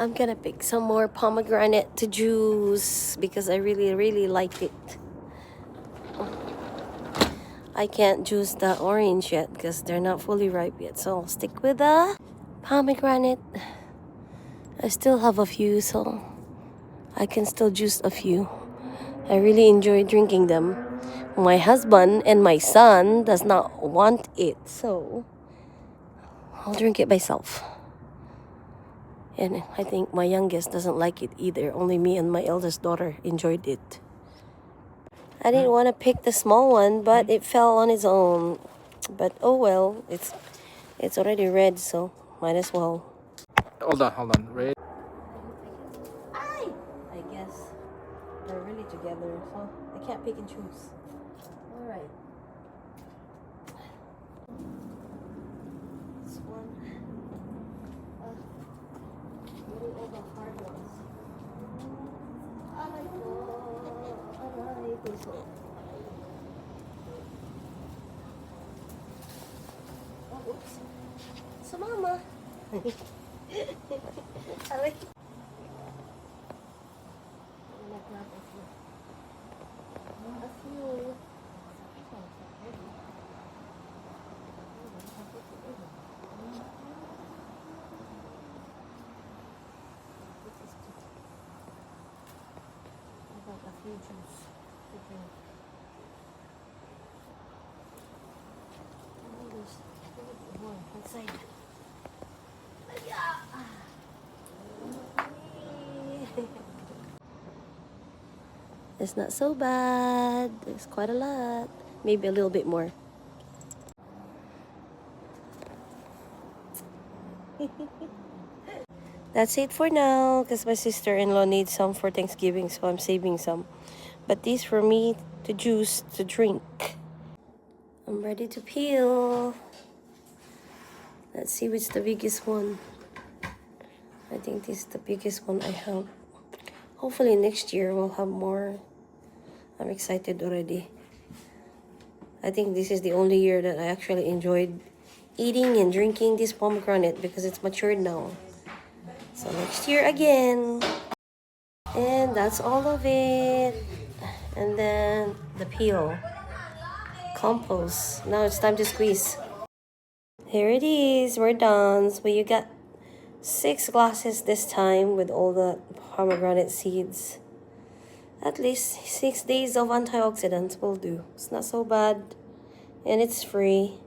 I'm gonna pick some more pomegranate to juice because I really like it. I can't juice the orange yet because they're not fully ripe yet, so I'll stick with the pomegranate. I still have a few, so I can still juice a few. I really enjoy drinking them. My husband and my son does not want it, so I'll drink it myself. And I think my youngest doesn't like it either. Only me and my eldest daughter enjoyed it. I didn't want to pick the small one, but it fell on its own. But oh well, it's already red, so might as well. Hold on. Red. I guess they're really together, so I can't pick and choose. All right. This one. Getting all the hard ones. Oh, oops. So, Mama. Aray. It's not so bad. It's quite a lot. Maybe a little bit more. That's it for now because my sister-in-law needs some for Thanksgiving, so I'm saving some. But these for me to juice, to drink. I'm ready to peel. Let's see which the biggest one. I think this is the biggest one I have. Hopefully next year we'll have more. I'm excited already. I think this is the only year that I actually enjoyed eating and drinking this pomegranate because it's matured now. So next year again. And that's all of it. And then the peel. Compost. Now it's time to squeeze. Here it is. We're done. So you got 6 glasses this time with all the pomegranate seeds. At least 6 days of antioxidants will do. It's not so bad. And it's free.